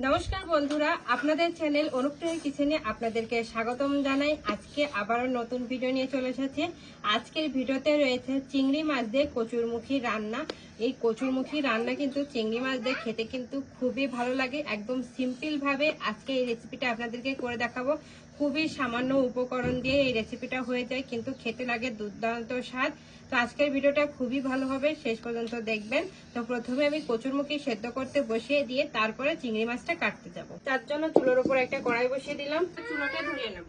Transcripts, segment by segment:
নমস্কার বন্ধুরা, আপনাদের চ্যানেল অনুপ্রিয়া কিচেনে আপনাদেরকে স্বাগতম জানাই। আজকে আবারও নতুন ভিডিও নিয়ে চলে এসেছি। আজকের ভিডিওতে রয়েছে চিংড়ি মাছ দিয়ে কচুরমুখী রান্না। এই কচুরমুখী রান্না কিন্তু চিংড়ি মাছ দিয়ে খেতে কিন্তু খুবই ভালো লাগে। একদম সিম্পল ভাবে আজকে এই রেসিপিটা আপনাদেরকে করে দেখাবো। খুবই সামান্য উপকরণ দিয়ে এই রেসিপিটা হয়ে যায়, কিন্তু খেতে লাগে দুর্দান্ত স্বাদ। তো আজকের ভিডিওটা খুবই ভালো হবে, শেষ পর্যন্ত দেখবেন। তো প্রথমে আমি কচুরমুখী সেদ্ধ করতে বসিয়ে দিয়ে তারপরে চিংড়ি মাছটা কাটতে যাব। তার জন্য চুলোর উপর একটা কড়াই বসিয়ে দিলাম, চুলোটা ধরিয়ে নেব।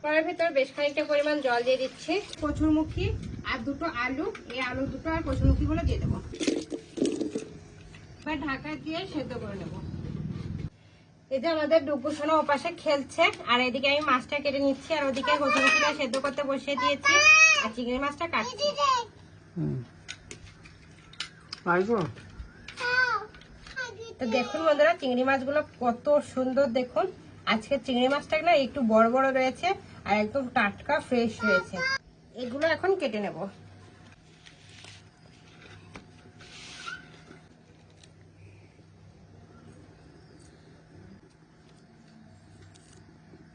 কড়াইয়ের ভেতর বেশ খানিকটা পরিমাণ জল দিয়ে দিচ্ছি। কচুরমুখী আর দুটো আলু, এই আলু দুটো আর কচুরমুখী গুলো দিয়ে দেবো। এবার ঢাকা দিয়ে সেদ্ধ করে নেব। এই যে আমাদের ডুবু সোনা ওপাশে খেলছে, আর এদিকে আমি মাছটা কেটে নিচ্ছি, আর ওদিকে কচুরমুখীটা সেদ্ধ করতে বসিয়ে দিয়েছি, আর চিংড়ি মাছটা কাটছি। তো দেখুন বন্ধুরা, চিংড়ি মাছগুলো কত সুন্দর। দেখুন আজকে চিংড়ি মাছটা না একটু বড় বড় রয়েছে আর একদম টাটকা ফ্রেশ রয়েছে। এগুলো এখন কেটে নেব।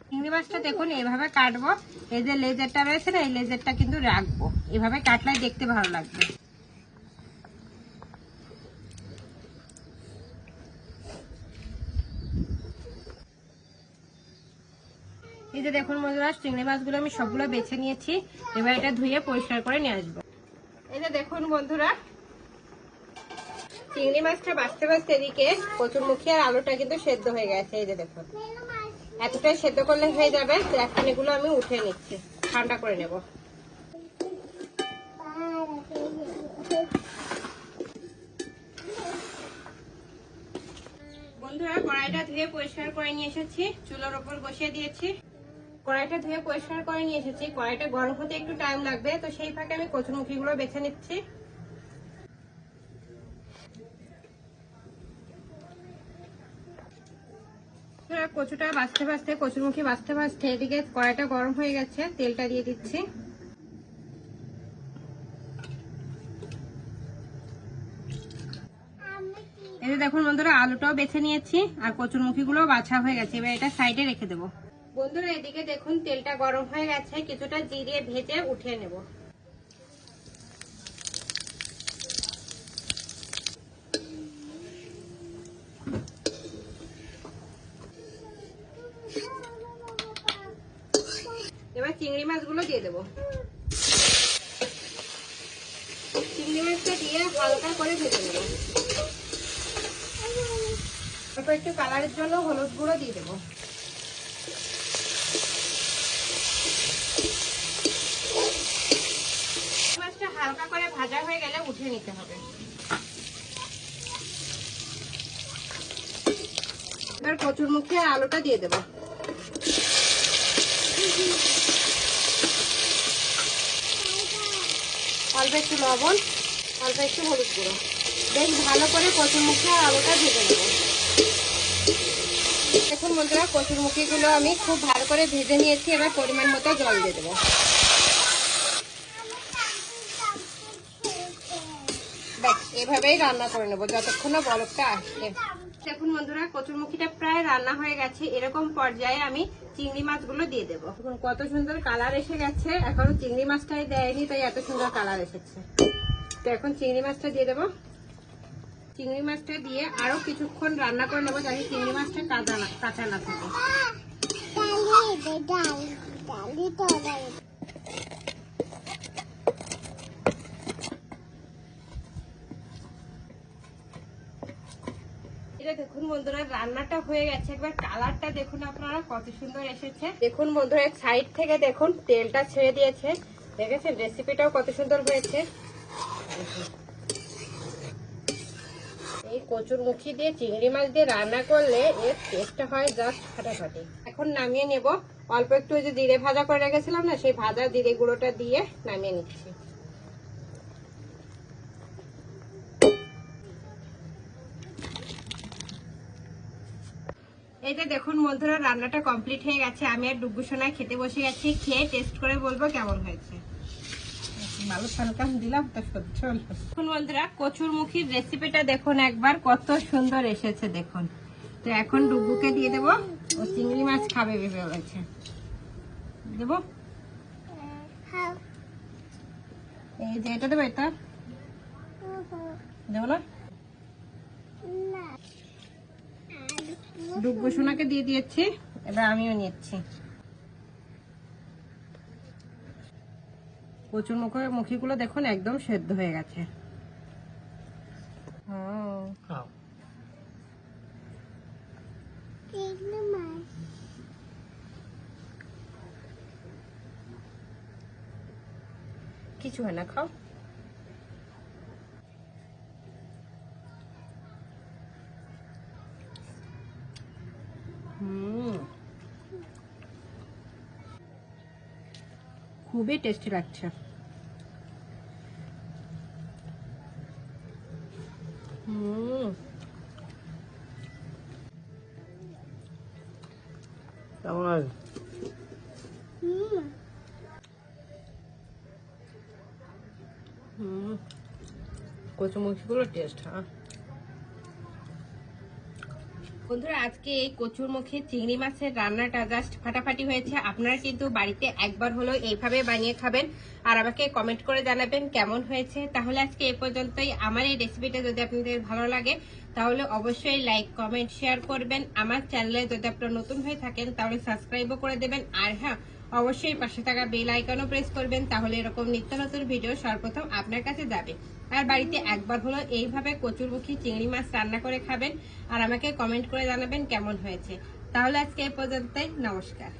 চিংড়ি মাছটা দেখুন এভাবে কাটবো। এই যে লেজারটা রয়েছে না, এই লেজারটা কিন্তু রাখবো। এভাবে কাটলে দেখতে ভালো লাগবে। এই যে দেখুন বন্ধুরা, চিংড়ি মাছগুলো আমি সবগুলো বেছে নিয়েছি। এবার এটা ধুয়ে পরিষ্কার করে নিয়ে আসবো। এই যে দেখুন বন্ধুরা, চিংড়ি মাছটা বাছতে বাছতে এদিকে কচুরমুখী আর আলুটা কিন্তু সেদ্ধ হয়ে গেছে। এই যে দেখুন, এতটাই সেদ্ধ করলে হয়ে যাবে। তো এখন এগুলো আমি উঠে নিচ্ছি, ঠান্ডা করে নেব। বন্ধুরা, কড়াইটা ধুয়ে পরিষ্কার করে নিয়ে এসেছি, চুলার উপর বসিয়ে দিয়েছি। কড়াইটা ধুয়ে পরিষ্কার করে নিয়ে এসেছি। কড়াইটা গরম হতে একটু টাইম লাগবে, তো সেই ফাঁকে আমি কচুরমুখী গুলো বেছে নিচ্ছি। কচুটা বাছতে বাছতে, কচুরমুখী বাছতে বাছতে এদিকে কড়াইটা গরম হয়ে গেছে, তেলটা দিয়ে দিচ্ছি। এই যে দেখুন বন্ধুরা, আলুটাও বেছে নিয়েছি আর কচুরমুখী গুলো বাছা হয়ে গেছে। এবার এটা সাইডে রেখে দেবো। বন্ধুরা, এদিকে দেখুন তেলটা গরম হয়ে গেছে, কিছুটা জিরে ভেজে উঠিয়ে নেব। এবার চিংড়ি মাছগুলো দিয়ে দেবো। চিংড়ি মাছটা দিয়ে হালকা করে ভেজে নেব। তারপর একটু কালারের জন্য হলুদ গুঁড়ো দিয়ে দেবো। মাছটা হালকা করে ভাজা হয়ে গেলে উঠিয়ে নিতে হবে। এবার কচুরমুখী আর আলুটা দিয়ে দেবো। অল্প একটু লবণ, অল্প একটু হলুদ গুঁড়ো, বেশ ভালো করে কচুরমুখী আর আলুটা ভেজে নেব। দেখুন বন্ধুরা, কচুরমুখী গুলো আমি খুব ভালো করে ভেজে নিয়েছি। এবার পরিমাণ মতো জল দিয়ে দেবো। এভাবেই রান্না করে নেবো যতক্ষণ না বরফটা আসছে। দেখুন বন্ধুরা, কচুরমুখীটা প্রায় রান্না হয়ে গেছে। এরকম পর্যায়ে আমি চিংড়ি মাছগুলো দিয়ে দেবো। দেখুন কত সুন্দর কালার এসে গেছে। এখনো চিংড়ি মাছটাই দেয়নি, তাই এত সুন্দর কালার এসেছে। তো এখন চিংড়ি মাছটা দিয়ে দেবো। চিংড়ি মাছটা দিয়ে আরো কিছুক্ষণ রান্না করে নেবো, যাতে চিংড়ি মাছটা কাঁচা না থাকে। এটা দেখুন বন্ধুরা, রান্নাটা হয়ে গেছে। একবার কালারটা দেখুন আপনারা কত সুন্দর এসেছে। দেখুন বন্ধুরা, এক সাইড থেকে দেখুন তেলটা ছেড়ে দিয়েছে। দেখেছেন রেসিপিটাও কত সুন্দর হয়েছে। এই কচুরমুখী দিয়ে চিংড়ি মাছ দিয়ে রান্না করলে এর টেস্টটা হয় জাস্ট ফাটাফাটি। এখন নামিয়ে নেব। অল্প একটু যে জিরে ভাজা করে রেখেছিলাম না, সেই ভাজা জিরে গুঁড়োটা দিয়ে নামিয়ে নিচ্ছি। এই এই যে দেখুন বন্ধুরা, রান্নাটা কমপ্লিট হয়ে গেছে। আমি আর ডুগু সোনা খেতে বসে গেছি। খেয়ে টেস্ট করে বলবো কেমন হয়েছে। ভালো ছালকাম দিলাম তা সহ্য হলো। দেখুন বন্ধুরা, কচুরমুখীর রেসিপিটা দেখুন একবার, কত সুন্দর এসেছে দেখুন। তো এখন ডুগুকে দিয়ে দেবো, ও চিংড়ি মাছ খাবে ভেবে বলেছে। দেবো, এই যে এটা দেবো, এটা দেবো না। ডুগু সোনাকে দিয়ে দিয়েছি, এবার আমিও নিচ্ছি। কচুর মুখীগুলো দেখুন একদম সেদ্ধ হয়ে গেছে। কিছু হয় না, খাও। খুবই টেস্টি লাগছে। কেমন আছে? কচুরমুখীগুলো টেস্ট। হ্যাঁ বন্ধুরা, আজকে এই কচুরমুখী চিংড়ি মাছের রান্নাটা জাস্ট ফাটাফাটি হয়েছে। আপনারা কিন্তু বাড়িতে একবার হলেও এইভাবে বানিয়ে খাবেন আর আমাকে কমেন্ট করে জানাবেন কেমন হয়েছে। তাহলে আজকে এই পর্যন্তই। আমার এই রেসিপিটা যদি আপনাদের ভালো লাগে তাহলে অবশ্যই লাইক, কমেন্ট, শেয়ার করবেন। আমার চ্যানেলে যদি আপনারা নতুন হয়ে থাকেন তাহলে সাবস্ক্রাইবও করে দেবেন। আর হ্যাঁ, অবশ্যই পাশে থাকা বেল আইকনও প্রেস করবেন, তাহলে এরকম নিত্য নতুন ভিডিও সর্বপ্রথম আপনার কাছে যাবে। আর বাড়িতে একবার হলো এইভাবে কচুরমুখী চিংড়ি মাছ রান্না করে খাবেন আর আমাকে কমেন্ট করে জানাবেন কেমন হয়েছে। তাহলে আজকে এই পর্যন্তই, নমস্কার।